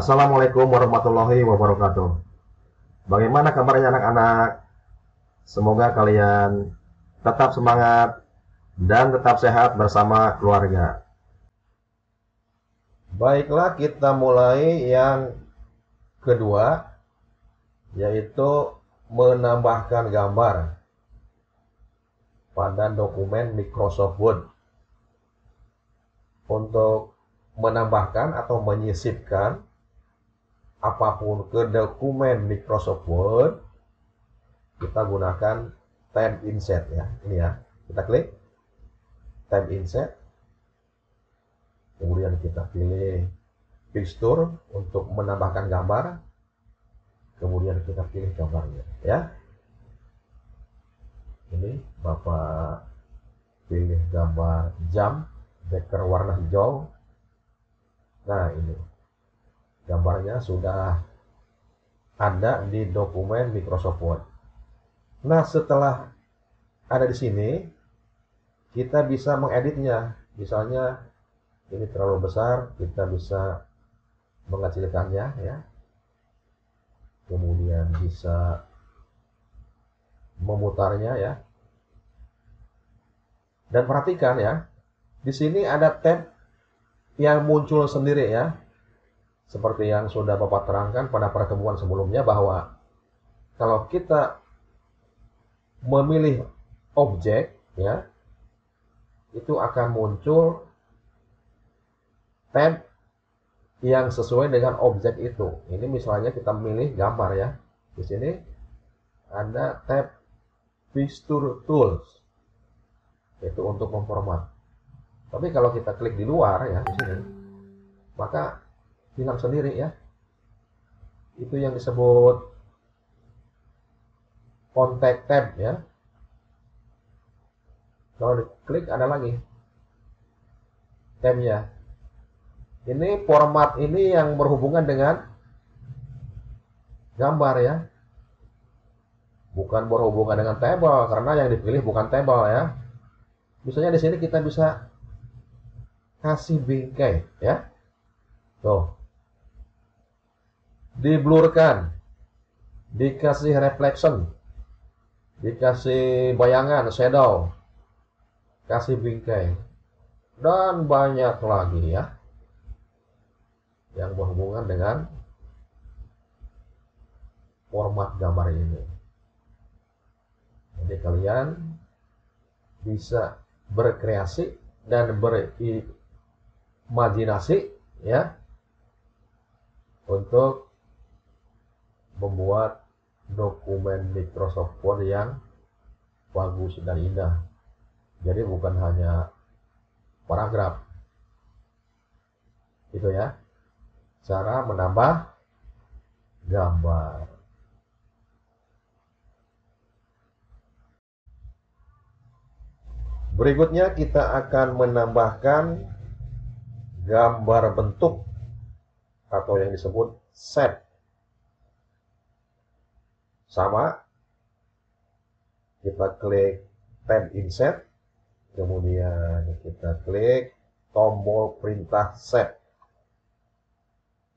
Assalamualaikum warahmatullahi wabarakatuh. Bagaimana kabarnya anak-anak? Semoga kalian tetap semangat dan tetap sehat bersama keluarga. Baiklah, kita mulai yang kedua, yaitu menambahkan gambar pada dokumen Microsoft Word. Untuk menambahkan atau menyisipkan apapun ke dokumen Microsoft Word, kita gunakan tab insert ya. Ini ya, kita klik tab insert, kemudian kita pilih picture untuk menambahkan gambar, kemudian kita pilih gambarnya ya. Ini Bapak pilih gambar jam beker warna hijau. Nah, ini gambarnya sudah ada di dokumen Microsoft Word. Nah, setelah ada di sini, kita bisa mengeditnya. Misalnya ini terlalu besar, kita bisa mengecilkannya ya. Kemudian bisa memutarnya ya. Dan perhatikan ya, di sini ada tab yang muncul sendiri ya. Seperti yang sudah Bapak terangkan pada pertemuan sebelumnya, bahwa kalau kita memilih objek ya, itu akan muncul tab yang sesuai dengan objek itu. Ini misalnya kita memilih gambar ya. Di sini ada tab Picture Tools, itu untuk memformat. Tapi kalau kita klik di luar ya, di sini, maka hilang sendiri ya. Itu yang disebut Contact tab ya. Kalau diklik ada lagi tabnya. Ini format ini yang berhubungan dengan gambar ya. Bukan berhubungan dengan table, karena yang dipilih bukan table ya. Misalnya di sini kita bisa kasih bingkai ya. Tuh. Diblurkan, dikasih reflection, dikasih bayangan, shadow, kasih bingkai, dan banyak lagi ya yang berhubungan dengan format gambar ini. Jadi kalian bisa berkreasi dan berimajinasi ya, untuk membuat dokumen Microsoft Word yang bagus dan indah. Jadi bukan hanya paragraf. Itu ya, cara menambah gambar. Berikutnya kita akan menambahkan gambar bentuk atau yang disebut shape. Sama, kita klik tab insert, kemudian kita klik tombol perintah shape.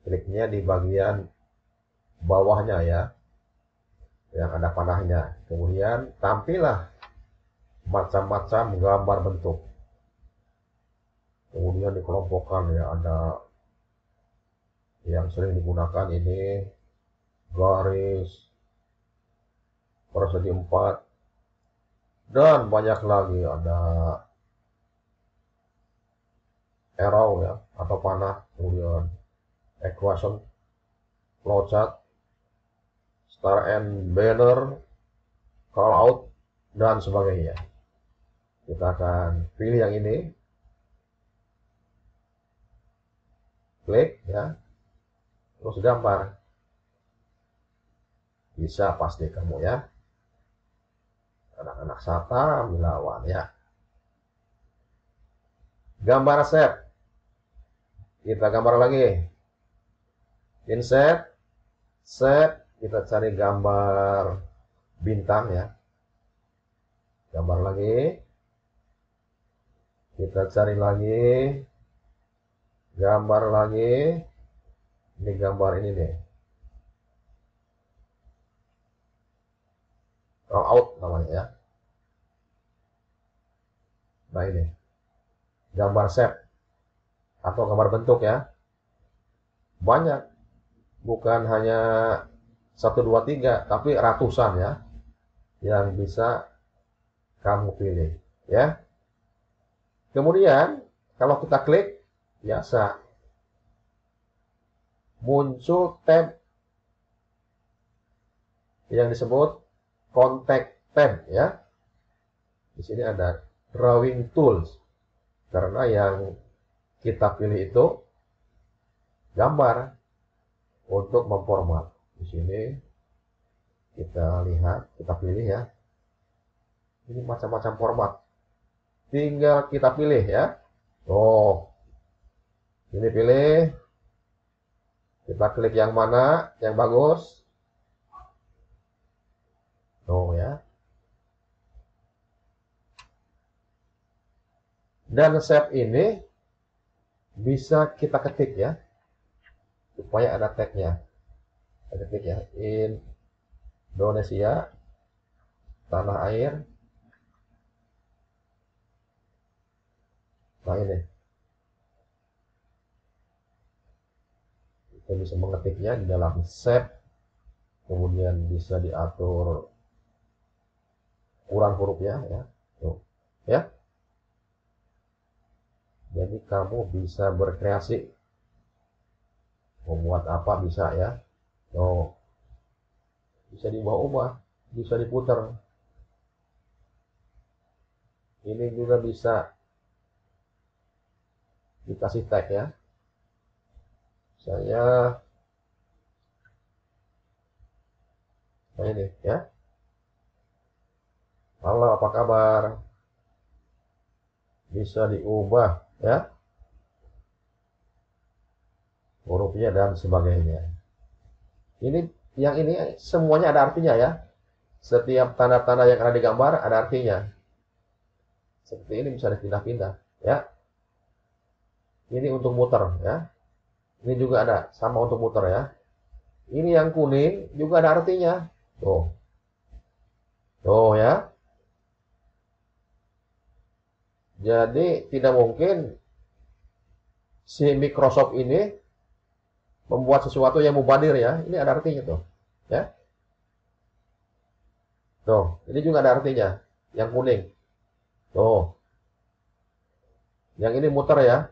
Kliknya di bagian bawahnya ya, yang ada panahnya. Kemudian tampillah macam-macam gambar bentuk. Kemudian dikelompokkan ya, ada yang sering digunakan ini garis, persegi 4, dan banyak lagi, ada arrow ya atau panah, kemudian equation, flowchart, star and banner, call out, dan sebagainya. Kita akan pilih yang ini, klik ya, terus gambar. Bisa pasti kamu ya, anak-anak Sata Milawan ya. Gambar shape, kita gambar lagi, insert, shape, kita cari gambar bintang ya. Gambar lagi, kita cari lagi, gambar lagi, Ini gambar ini nih. Rollout namanya ya. Nah ini. Gambar shape atau gambar bentuk ya. Banyak. Bukan hanya 1, 2, 3, tapi ratusan ya. Yang bisa kamu pilih ya. Kemudian kalau kita klik, biasa muncul tab yang disebut Contact tab ya. Di sini ada Drawing Tools. Karena yang kita pilih itu gambar untuk memformat. Di sini kita lihat, kita pilih ya. Ini macam-macam format. Tinggal kita pilih ya. Oh, ini pilih. Kita klik yang mana, yang bagus. Oh ya. Dan shape ini bisa kita ketik ya. Supaya ada tagnya. Kita ketik ya. Indonesia, tanah air. Nah ini. Kita bisa mengetiknya di dalam shape. Kemudian bisa diatur ukuran hurufnya ya. Tuh. Ya. Jadi kamu bisa berkreasi. Membuat apa bisa ya. Tuh. Bisa diubah-ubah, bisa diputar. Ini juga bisa dikasih tag ya. Saya ini ya. Halo, apa kabar? Bisa diubah ya. Hurufnya dan sebagainya. Yang ini semuanya ada artinya ya. Setiap tanda-tanda yang ada di gambar ada artinya. Seperti ini bisa dipindah-pindah ya. Ini untuk muter ya. Ini juga ada sama untuk muter ya. Ini yang kuning juga ada artinya. Tuh. Tuh ya. Jadi tidak mungkin si Microsoft ini membuat sesuatu yang mubadir ya. Ini ada artinya tuh. Ya. Tuh, ini juga ada artinya. Yang kuning. Tuh. Yang ini muter ya.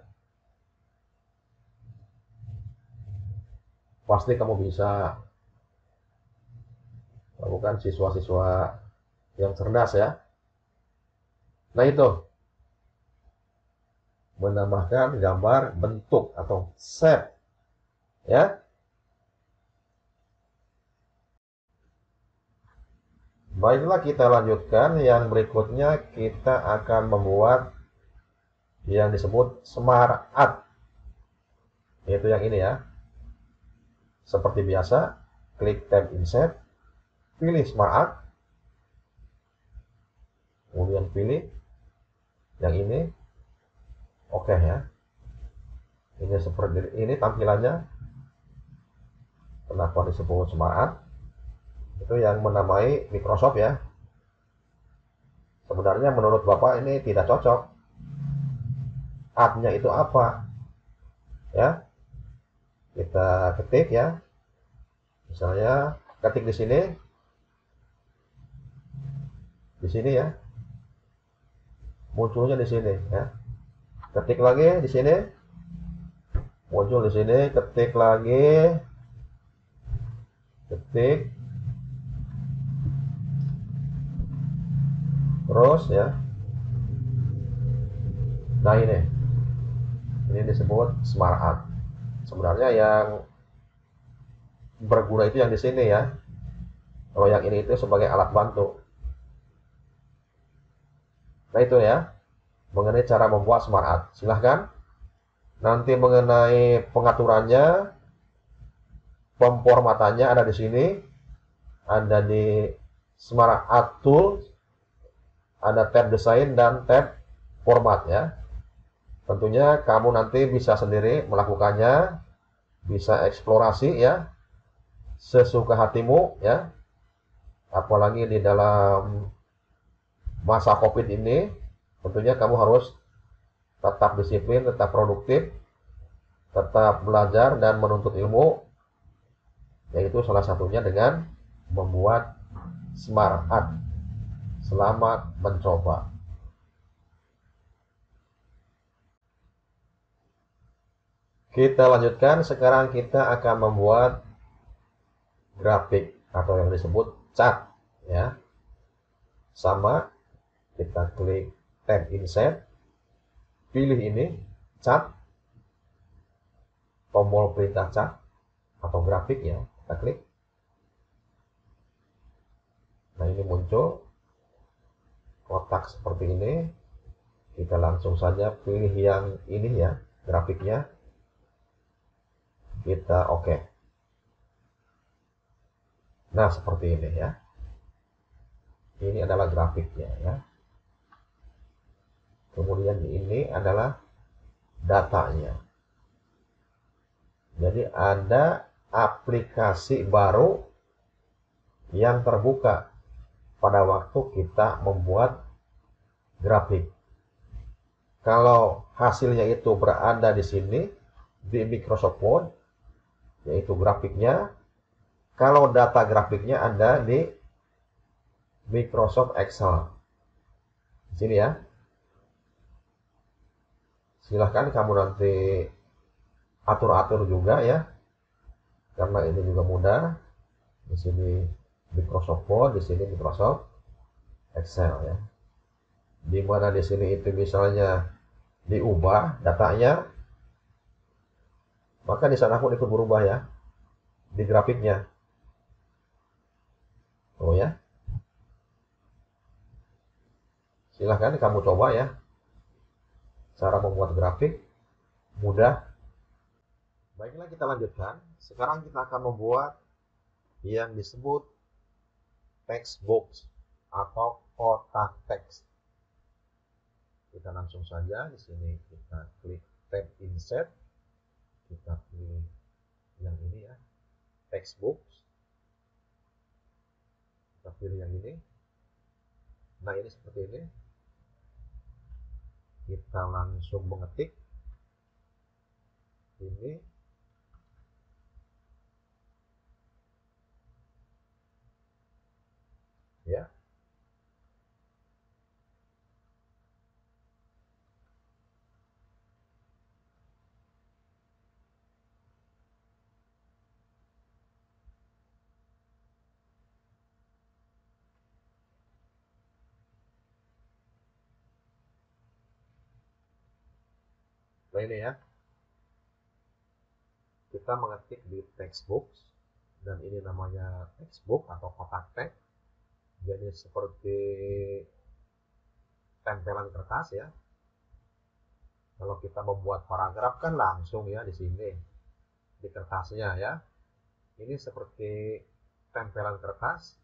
Pasti kamu bisa. Kamu kan siswa-siswa yang cerdas ya. Nah itu. Menambahkan gambar bentuk atau shape. Ya. Baiklah, kita lanjutkan. Yang berikutnya kita akan membuat yang disebut Smart Art. Yaitu yang ini ya. Seperti biasa, klik tab Insert, pilih Smart Art, kemudian pilih yang ini. Oke ya. Ini seperti ini tampilannya. Kenapa disebut Smart Art? Itu yang menamai Microsoft ya. Sebenarnya menurut Bapak ini tidak cocok. Artnya itu apa? Ya. Kita ketik ya. Misalnya ketik di sini. Di sini ya. Munculnya di sini ya. Ketik lagi di sini. Muncul di sini, ketik lagi. Ketik. Terus ya. Nah ini. Ini disebut Smart Art. Sebenarnya yang berguna itu yang di sini ya. Kalau yang ini itu sebagai alat bantu. Nah itu ya. Mengenai cara membuat Smart Art. Silahkan. Nanti mengenai pengaturannya, pemformatannya ada di sini. Ada di Smart Art Tools. Ada tab desain dan tab format ya. Tentunya kamu nanti bisa sendiri melakukannya bisa eksplorasi ya, sesuka hatimu ya. Apalagi di dalam masa COVID ini, tentunya kamu harus tetap disiplin, tetap produktif, tetap belajar dan menuntut ilmu, yaitu salah satunya dengan membuat smart art. Selamat mencoba. Kita lanjutkan, sekarang kita akan membuat grafik atau yang disebut cat ya. Sama, kita klik tab insert, pilih ini cat, tombol perintah cat atau grafik ya, kita klik. Nah, ini muncul kotak seperti ini. Kita langsung saja pilih yang ini ya, grafiknya. Kita oke. Nah, seperti ini ya. Ini adalah grafiknya ya. Kemudian ini adalah datanya. Jadi ada aplikasi baru yang terbuka pada waktu kita membuat grafik. Kalau hasilnya itu berada di sini di Microsoft Word, yaitu grafiknya. Kalau data grafiknya ada di Microsoft Excel. Di sini ya. Silahkan kamu nanti atur-atur juga ya, karena ini juga mudah. Di sini Microsoft Word, di sini Microsoft Excel ya. Di mana di sini itu misalnya diubah datanya, maka di sana pun ikut berubah ya di grafiknya. Oh ya. Silahkan kamu coba ya. Cara membuat grafik mudah. Baiklah, kita lanjutkan. Sekarang kita akan membuat yang disebut text box atau kotak teks. Kita langsung saja di sini kita klik tab insert, kita pilih yang ini ya, text box. Kita pilih yang ini. Nah, ini seperti ini. Kita langsung mengetik ini. Ya. Nah, ini ya. Kita mengetik di textbox dan ini namanya textbook atau kotak teks. Jadi seperti tempelan kertas ya. Kalau kita membuat paragraf kan langsung ya di sini di kertasnya ya. Ini seperti tempelan kertas,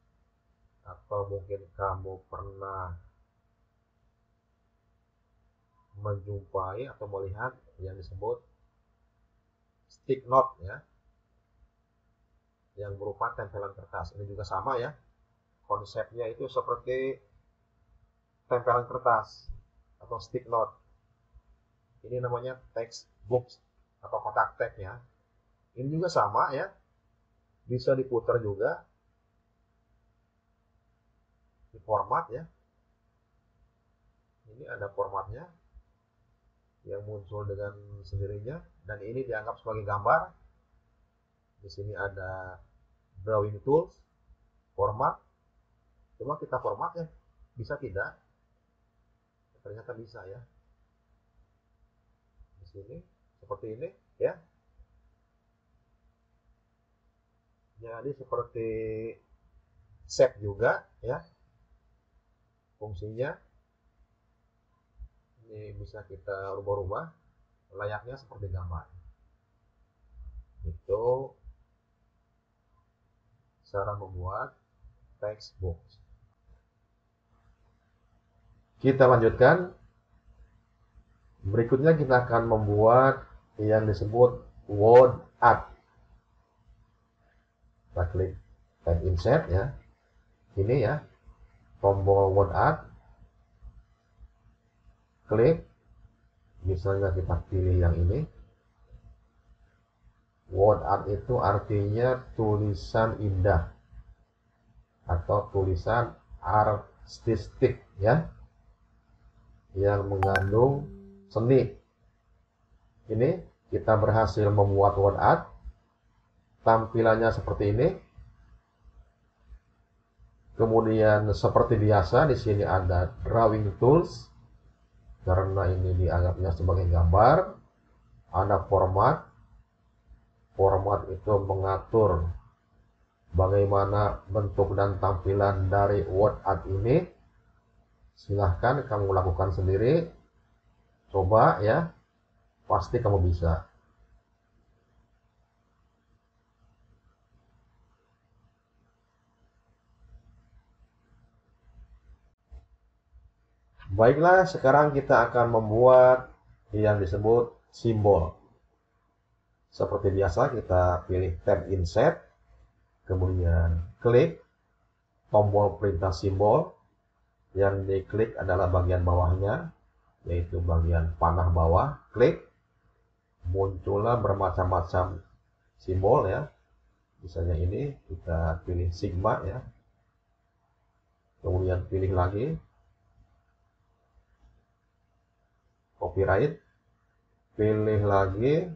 atau mungkin kamu pernah menjumpai atau melihat yang disebut stick note ya, yang berupa tempelan kertas. Ini juga sama ya, konsepnya itu seperti tempelan kertas atau stick note. Ini namanya text box atau kotak teks ya. Ini juga sama ya, bisa diputar juga di format ya. Ini ada formatnya yang muncul dengan sendirinya, dan ini dianggap sebagai gambar. Di sini ada drawing tools, format. Cuma kita formatnya bisa tidak? Ternyata bisa ya. Di sini seperti ini ya. Jadi seperti shape juga ya. Fungsinya ini bisa kita rubah-rubah layaknya seperti gambar. Itu cara membuat text box. Kita lanjutkan. Berikutnya kita akan membuat yang disebut word art Kita klik tab insert ya. Ini ya, tombol word art. Klik, misalnya kita pilih yang ini. Word art itu artinya tulisan indah atau tulisan artistik ya, yang mengandung seni. Ini kita berhasil membuat word art. Tampilannya seperti ini. Kemudian seperti biasa di sini ada drawing tools karena ini dianggapnya sebagai gambar. Ada format. Format itu mengatur bagaimana bentuk dan tampilan dari word art ini. Silahkan kamu lakukan sendiri. Coba ya, pasti kamu bisa. Baiklah, sekarang kita akan membuat yang disebut simbol. Seperti biasa, kita pilih tab insert, kemudian klik tombol perintah simbol. Yang diklik adalah bagian bawahnya, yaitu bagian panah bawah. Klik, muncullah bermacam-macam simbol ya. Misalnya ini kita pilih sigma ya. Kemudian pilih lagi copyright, pilih lagi.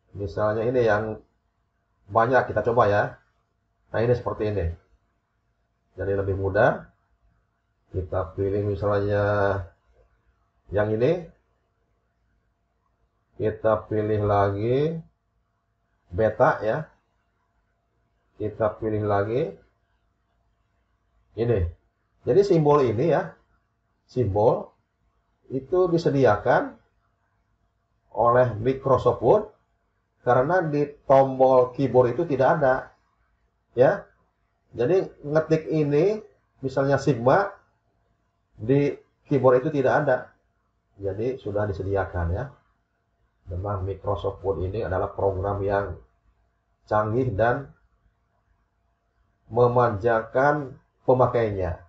Misalnya ini yang banyak, kita coba ya. Nah ini seperti ini. Jadi lebih mudah. Kita pilih misalnya yang ini. Kita pilih lagi beta ya. Kita pilih lagi ini. Jadi simbol ini ya. Simbol itu disediakan oleh Microsoft Word. Karena di tombol keyboard itu tidak ada ya. Jadi ngetik ini misalnya sigma di keyboard itu tidak ada. Jadi sudah disediakan ya. Memang Microsoft Word ini adalah program yang canggih dan memanjakan pemakainya.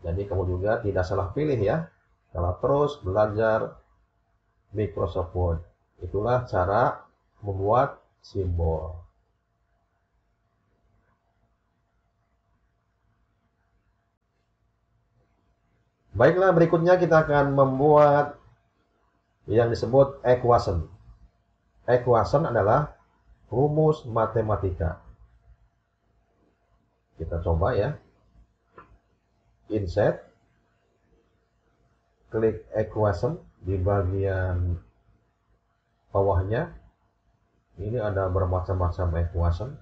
Jadi kamu juga tidak salah pilih ya. Kalau terus belajar Microsoft Word. Itulah cara membuat simbol. Baiklah, berikutnya kita akan membuat yang disebut equation. Equation adalah rumus matematika. Kita coba ya. Insert. Klik equation di bagian bawahnya. Ini ada bermacam-macam equation.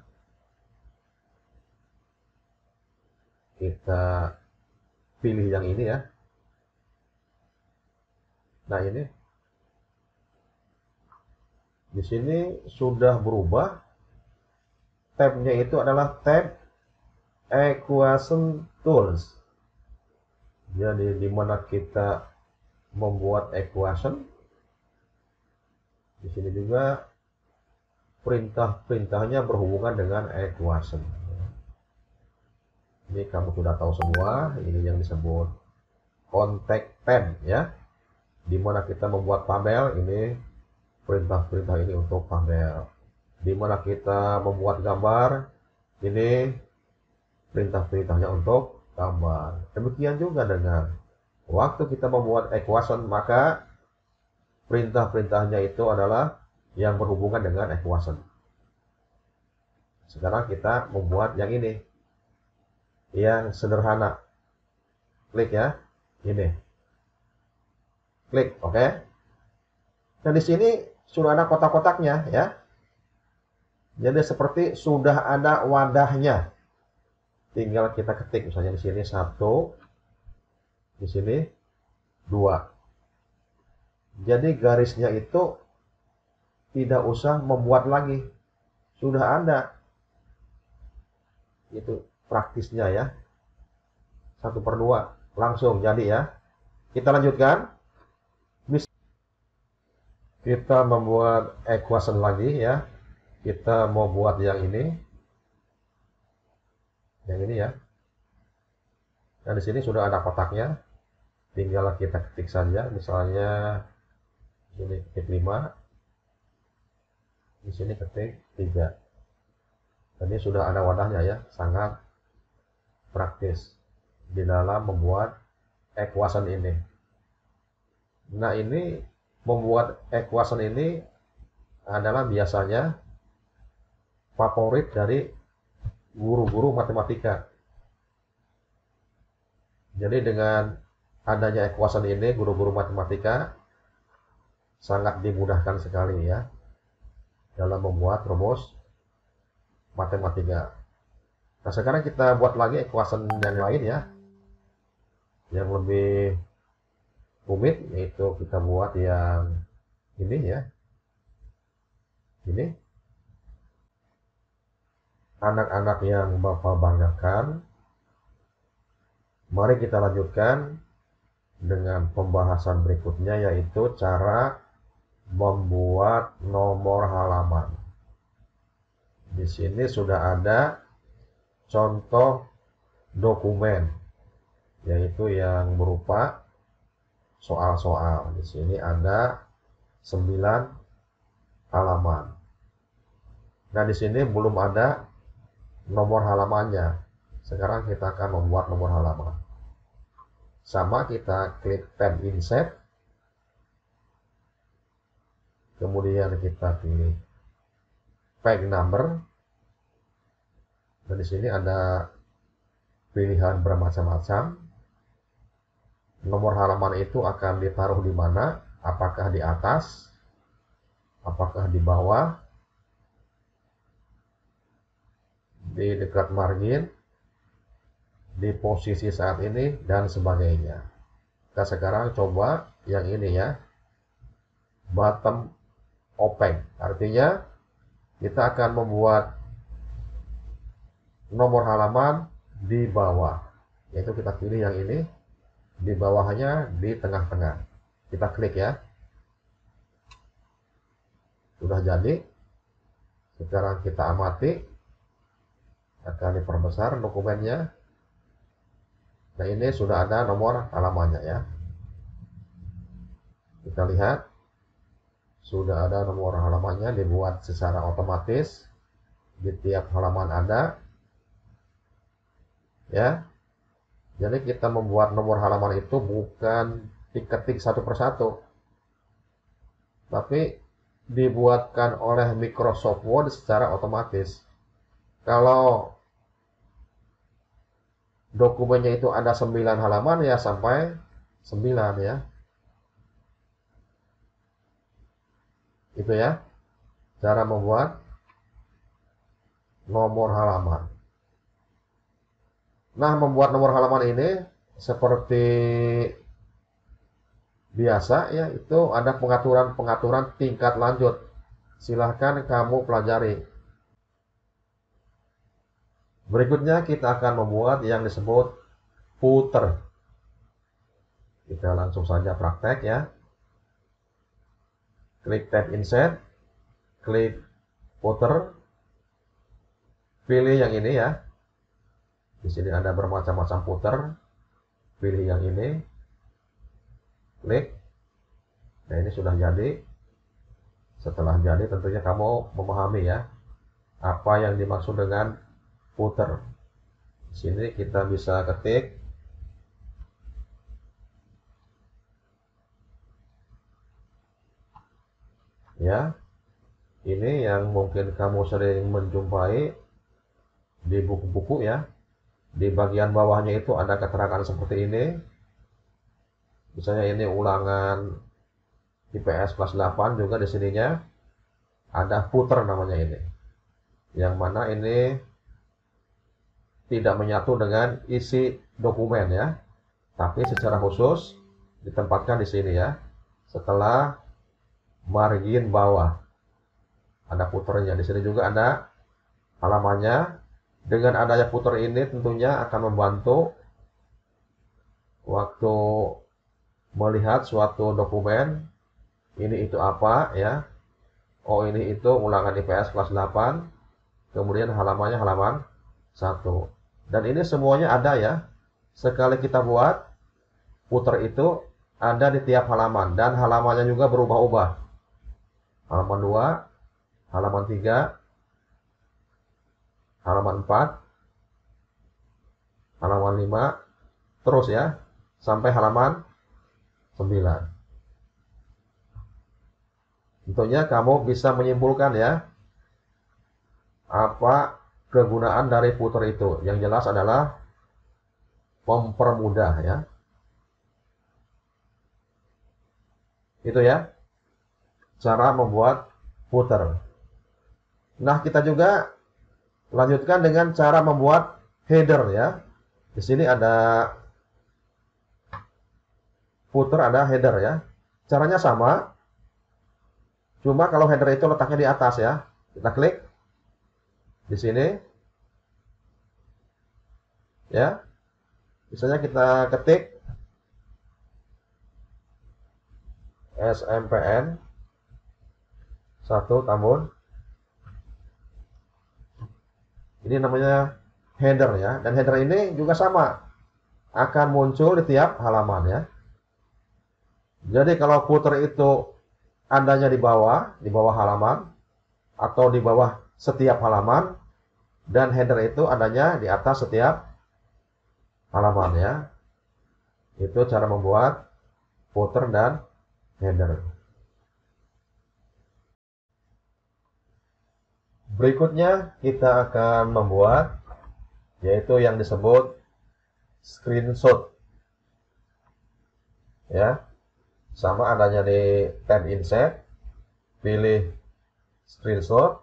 Kita pilih yang ini ya. Nah ini. Di sini sudah berubah. Tabnya itu adalah tab equation tools. Jadi di mana kita membuat equation. Di sini juga perintah-perintahnya berhubungan dengan equation. Ini kamu sudah tahu semua. Ini yang disebut contact tab ya. Di mana kita membuat tabel, ini perintah-perintah ini untuk tabel. Di mana kita membuat gambar, ini perintah-perintahnya untuk gambar. Demikian juga dengan waktu kita membuat equation, maka perintah-perintahnya itu adalah yang berhubungan dengan equation. Sekarang kita membuat yang ini. Yang sederhana. Klik ya. Ini. Klik, oke. Nah, di sini sudah ada kotak-kotaknya ya. Jadi seperti sudah ada wadahnya. Tinggal kita ketik misalnya di sini 1, di sini 2. Jadi garisnya itu tidak usah membuat lagi. Sudah ada. Itu praktisnya ya. 1/2 langsung jadi ya. Kita lanjutkan. Kita membuat equation lagi ya. kita mau buat yang ini ya. Nah, di sini sudah ada kotaknya, tinggal kita ketik saja, misalnya ini ketik 5, di sini ketik 3. Ini sudah ada wadahnya ya, sangat praktis di dalam membuat equation ini. Nah, ini membuat equation ini adalah biasanya favorit dari guru-guru matematika. Jadi dengan adanya equation ini, guru-guru matematika sangat dimudahkan sekali ya dalam membuat rumus matematika. Nah, sekarang kita buat lagi equation yang lain ya, yang lebih rumit, yaitu kita buat yang ini ya. Ini anak-anak yang Bapak banggakan, mari kita lanjutkan dengan pembahasan berikutnya, yaitu cara membuat nomor halaman. Di sini sudah ada contoh dokumen, yaitu yang berupa soal-soal. Di sini ada 9 halaman. Nah, di sini belum ada nomor halamannya. Sekarang kita akan membuat nomor halaman. Sama, kita klik tab insert, kemudian kita pilih page number, dan di sini ada pilihan bermacam-macam. Nomor halaman itu akan ditaruh di mana? Apakah di atas, apakah di bawah, di dekat margin, di posisi saat ini, dan sebagainya. Kita sekarang coba yang ini ya, bottom open. Artinya kita akan membuat nomor halaman di bawah, yaitu kita pilih yang ini, di bawahnya di tengah-tengah. Kita klik ya. Sudah jadi. Sekarang kita amati, akan diperbesar dokumennya. Nah, ini sudah ada nomor halamannya ya. Kita lihat, sudah ada nomor halamannya, dibuat secara otomatis. Di tiap halaman ada ya. Jadi kita membuat nomor halaman itu bukan diketik satu persatu, tapi dibuatkan oleh Microsoft Word secara otomatis. Kalau dokumennya itu ada 9 halaman ya, sampai 9 ya. Itu ya, cara membuat nomor halaman. Nah, membuat nomor halaman ini seperti biasa ya, itu ada pengaturan-pengaturan tingkat lanjut. Silahkan kamu pelajari. Berikutnya kita akan membuat yang disebut footer. Kita langsung saja praktek ya. Klik tab insert, klik footer, pilih yang ini ya. Di sini ada bermacam-macam footer, pilih yang ini, klik. Nah, ini sudah jadi. Setelah jadi, tentunya kamu memahami ya apa yang dimaksud dengan footer. Di sini kita bisa ketik ya. Ini yang mungkin kamu sering menjumpai di buku-buku ya. Di bagian bawahnya itu ada keterangan seperti ini. Misalnya ini ulangan IPS kelas 8, juga di sininya ada footer namanya ini. Yang mana ini tidak menyatu dengan isi dokumen ya, tapi secara khusus ditempatkan di sini ya. Setelah margin bawah ada footernya. Di sini juga ada halamannya. Dengan adanya footer ini tentunya akan membantu waktu melihat suatu dokumen ini itu apa ya, Oh, ini itu ulangan IPS kelas 8, kemudian halamannya halaman 1. Dan ini semuanya ada ya. Sekali kita buat, puter itu ada di tiap halaman, dan halamannya juga berubah-ubah. Halaman 2, halaman 3, halaman 4, halaman 5, terus ya, sampai halaman 9. Tentunya kamu bisa menyimpulkan ya, apa kegunaan dari puter itu. Yang jelas adalah mempermudah ya. Itu ya, cara membuat puter. Nah, kita juga lanjutkan dengan cara membuat header ya. Di sini ada footer, ada header ya. Caranya sama, cuma kalau header itu letaknya di atas ya. Kita klik di sini ya. Misalnya kita ketik SMPN 1 Tambun. Ini namanya header ya. Dan header ini juga sama, akan muncul di tiap halaman ya. Jadi kalau footer itu adanya di bawah halaman, atau di bawah setiap halaman, dan header itu adanya di atas setiap halaman ya. Itu cara membuat footer dan header. Berikutnya kita akan membuat yaitu yang disebut screenshot ya. Sama adanya di tab insert, pilih screenshot,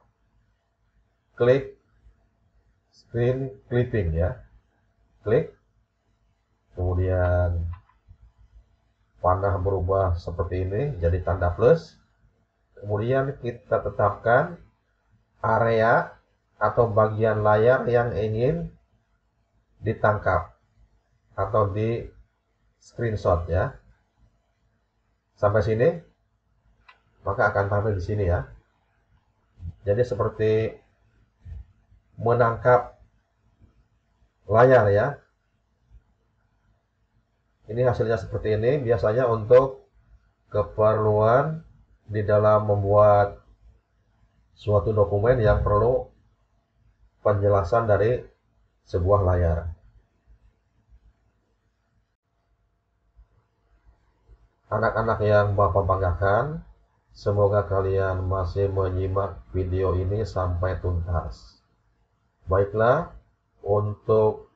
klik screen clipping ya. Klik, kemudian panah berubah seperti ini jadi tanda plus. Kemudian kita tetapkan area atau bagian layar yang ingin ditangkap atau di screenshot ya. Sampai sini, maka akan tampil di sini ya. Jadi seperti menangkap layar ya. Ini hasilnya seperti ini, biasanya untuk keperluan di dalam membuat suatu dokumen yang perlu penjelasan dari sebuah layar. Anak-anak yang Bapak banggakan, semoga kalian masih menyimak video ini sampai tuntas. Baiklah, untuk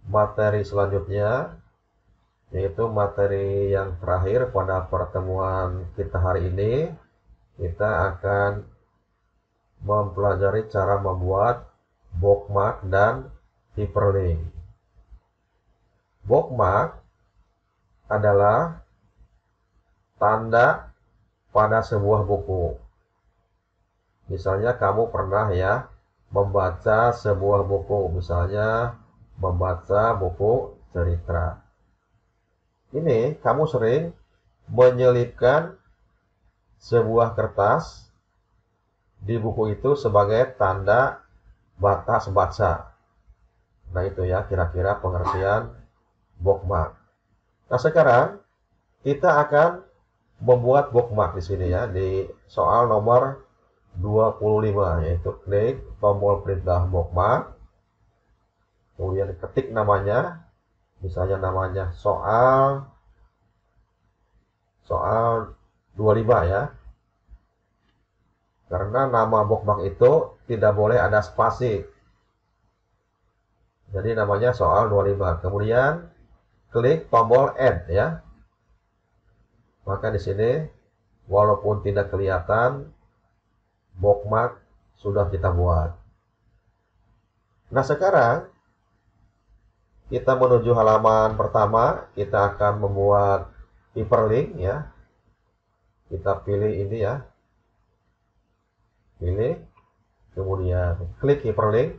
materi selanjutnya, yaitu materi yang terakhir pada pertemuan kita hari ini, kita akan mempelajari cara membuat bookmark dan hyperlink. Bookmark adalah tanda pada sebuah buku. Misalnya kamu pernah ya membaca sebuah buku, misalnya membaca buku cerita. Ini kamu sering menyelipkan sebuah kertas di buku itu sebagai tanda batas baca. Nah itu ya kira-kira pengertian bookmark. Nah sekarang kita akan membuat bookmark di sini ya, di soal nomor 25, yaitu klik tombol perintah bookmark, kemudian ketik namanya, misalnya namanya soal 25 ya, karena nama bookmark itu tidak boleh ada spasi, jadi namanya soal 25. Kemudian klik tombol add ya. Maka di sini walaupun tidak kelihatan, bookmark sudah kita buat. Nah sekarang kita menuju halaman pertama, kita akan membuat hyperlink ya. Kita pilih ini ya, pilih, kemudian klik hyperlink.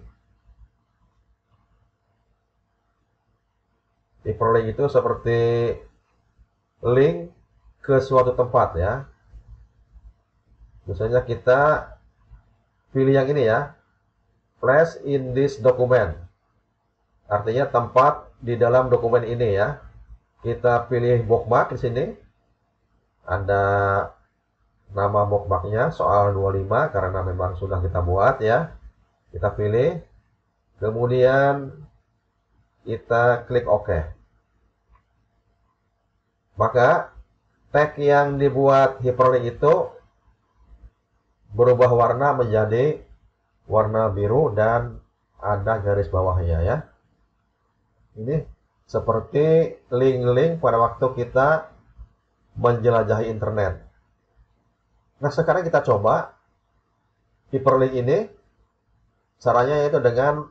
Hyperlink itu seperti link ke suatu tempat ya. Misalnya kita pilih yang ini ya, place in this document. Artinya tempat di dalam dokumen ini ya. Kita pilih bookmark di sini. Ada nama bookmarknya soal 25 karena memang sudah kita buat ya. Kita pilih. Kemudian kita klik OK. Maka tag yang dibuat hyperlink itu berubah warna menjadi warna biru dan ada garis bawahnya ya. Ini seperti link-link pada waktu kita menjelajahi internet. Nah, sekarang kita coba hyperlink ini. Caranya yaitu dengan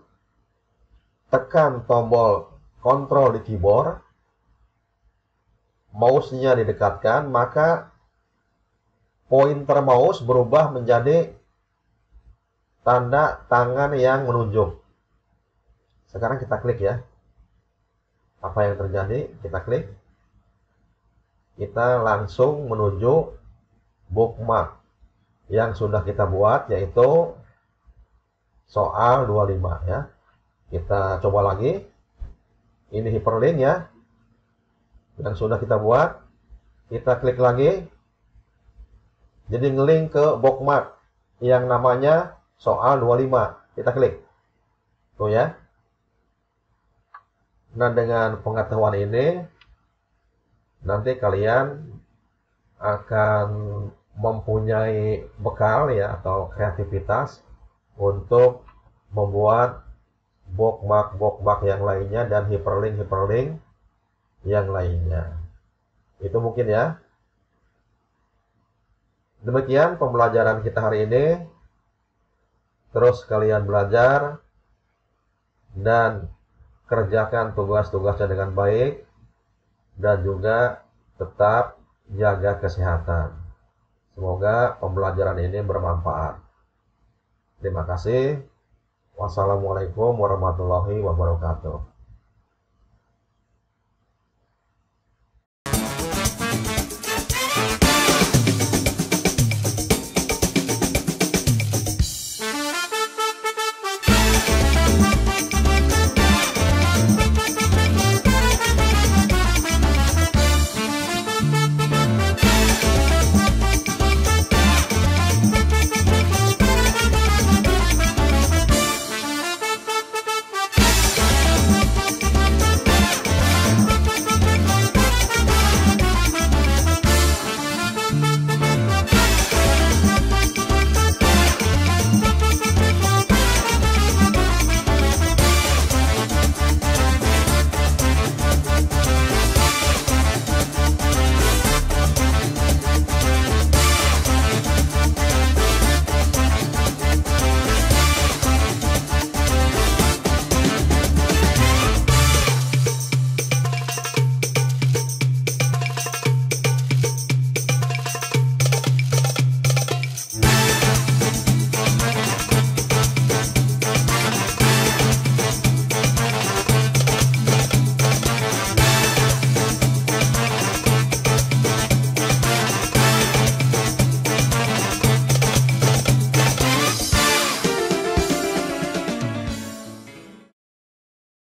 tekan tombol kontrol di keyboard, mouse-nya didekatkan, maka pointer mouse berubah menjadi tanda tangan yang menunjuk. Sekarang kita klik ya. Apa yang terjadi? Kita klik. Kita langsung menuju bookmark yang sudah kita buat, yaitu soal 25 ya. Kita coba lagi. Ini hyperlink ya. Yang sudah kita buat. Kita klik lagi. Jadi ngelink ke bookmark yang namanya soal 25. Kita klik. Tuh ya. Nah, dengan pengetahuan ini nanti kalian akan mempunyai bekal ya atau kreativitas untuk membuat bookmark yang lainnya dan hyperlink yang lainnya. Itu mungkin ya. Demikian pembelajaran kita hari ini. Terus kalian belajar dan kerjakan tugas-tugasnya dengan baik dan juga tetap jaga kesehatan. Semoga pembelajaran ini bermanfaat. Terima kasih. Wassalamualaikum warahmatullahi wabarakatuh.